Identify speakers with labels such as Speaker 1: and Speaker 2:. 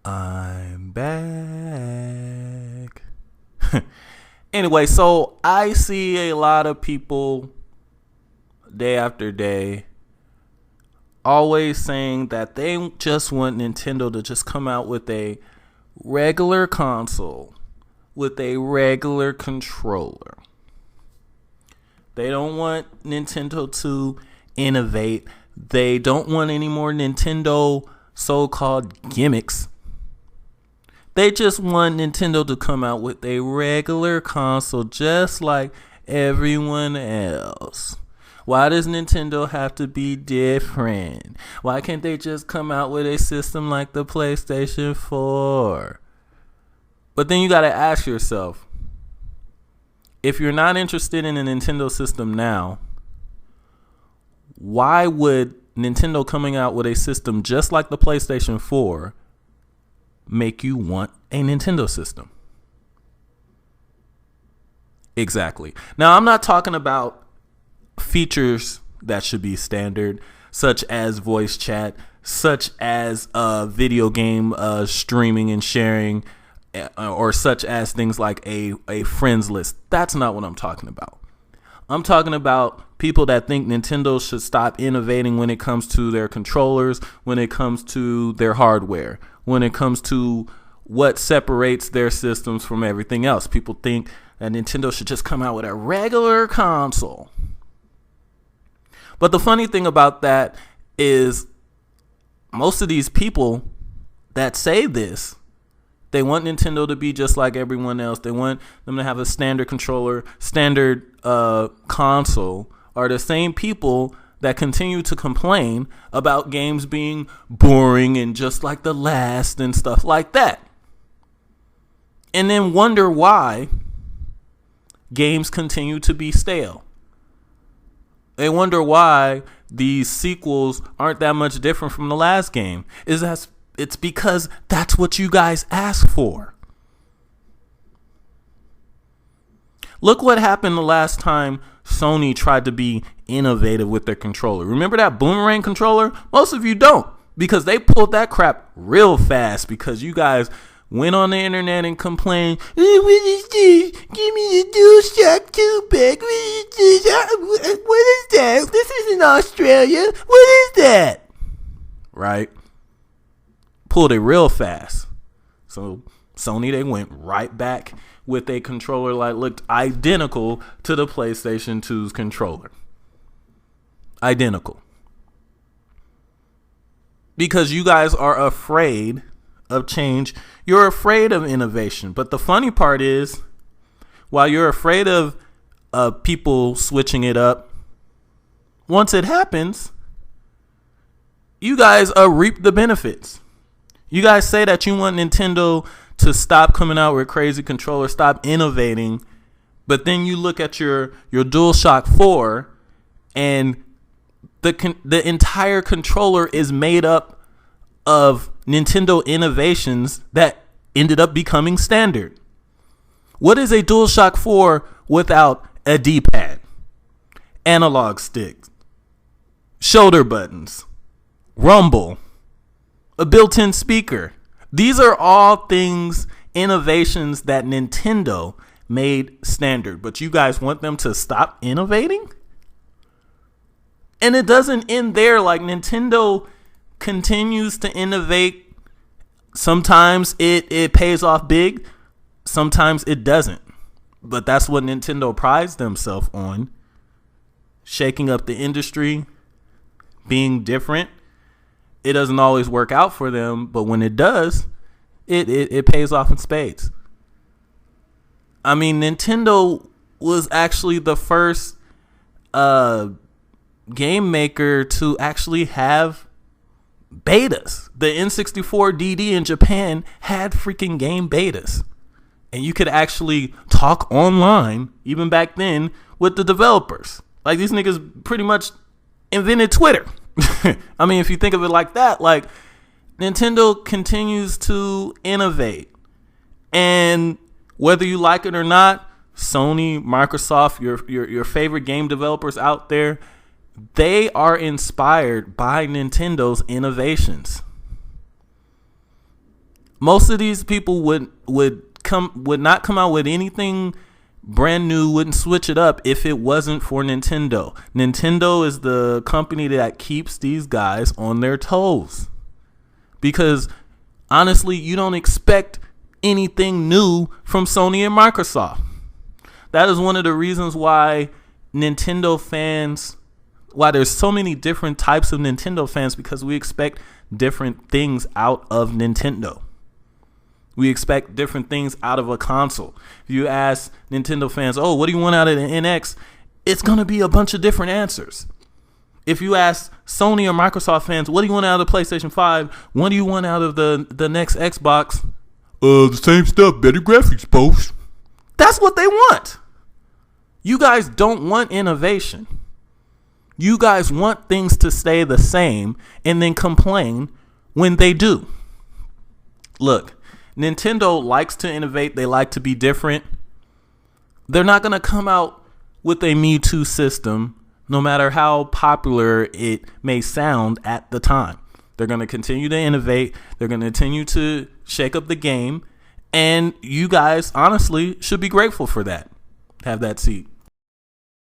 Speaker 1: I'm back. Anyway, so I see a lot of people day after day always saying that they just want Nintendo to just come out with a regular console with a regular controller. They don't want Nintendo to innovate. They don't want any more Nintendo so-called gimmicks. They just want Nintendo to come out with a regular console just like everyone else. Why does Nintendo have to be different? Why can't they just come out with a system like the PlayStation 4? But then you got to ask yourself, if you're not interested in a Nintendo system now, why would Nintendo coming out with a system just like the PlayStation 4 make you want a Nintendo system? Exactly. Now, I'm not talking about features that should be standard, such as voice chat, such as video game streaming and sharing, or such as things like a friends list. That's not what I'm talking about. I'm talking about people that think Nintendo should stop innovating when it comes to their controllers, when it comes to their hardware, when it comes to what separates their systems from everything else. People think that Nintendo should just come out with a regular console. But the funny thing about that is most of these people that say this, they want Nintendo to be just like everyone else. They want them to have a standard controller, standard console, are the same people that continue to complain about games being boring and just like the last and stuff like that. And then wonder why games continue to be stale. They wonder why these sequels aren't that much different from the last game. It's because that's what you guys asked for. Look what happened the last time Sony tried to be innovative with their controller. Remember that Boomerang controller? Most of you don't, because they pulled that crap real fast because you guys went on the internet and complained, what is this? Give me the DualShock 2-pack. What is that? This isn't Australia. What is that? Right? Pulled it real fast. So Sony, they went right back with a controller that looked identical to the PlayStation 2's controller. Identical. Because you guys are afraid of change. You're afraid of innovation. But the funny part is, while you're afraid of people switching it up, once it happens, you guys reap the benefits. You guys say that you want Nintendo to stop coming out with crazy controllers, stop innovating, but then you look at your DualShock 4 and the entire controller is made up of Nintendo innovations that ended up becoming standard. What is a DualShock 4 without a D-pad, analog sticks, shoulder buttons, rumble, a built-in speaker? These are all things, innovations that Nintendo made standard, but you guys want them to stop innovating? And it doesn't end there. Like, Nintendo continues to innovate. Sometimes it pays off big, sometimes it doesn't. But that's what Nintendo prides themselves on. Shaking up the industry, being different. It doesn't always work out for them, but when it does, it pays off in spades. I mean, Nintendo was actually the first game maker to actually have betas. The N64 DD in Japan had freaking game betas. And you could actually talk online, even back then, with the developers. Like, these niggas pretty much invented Twitter. I mean, if you think of it like that, like, Nintendo continues to innovate. And whether you like it or not, Sony, Microsoft, your favorite game developers out there, they are inspired by Nintendo's innovations. Most of these people would not come out with anything brand new, wouldn't switch it up if it wasn't for Nintendo. Nintendo is the company that keeps these guys on their toes. Because honestly, you don't expect anything new from Sony and Microsoft. That is one of the reasons why Nintendo fans, why there's so many different types of Nintendo fans, because we expect different things out of Nintendo. We expect different things out of a console. If you ask Nintendo fans, oh, what do you want out of the NX? It's going to be a bunch of different answers. If you ask Sony or Microsoft fans, what do you want out of the PlayStation 5? What do you want out of the next Xbox? The same stuff, better graphics, post. That's what they want. You guys don't want innovation. You guys want things to stay the same and then complain when they do. Look, Nintendo likes to innovate. They like to be different. They're not going to come out with a Me Too system, no matter how popular it may sound at the time. They're going to continue to innovate. They're going to continue to shake up the game. And you guys, honestly, should be grateful for that. Have that seat.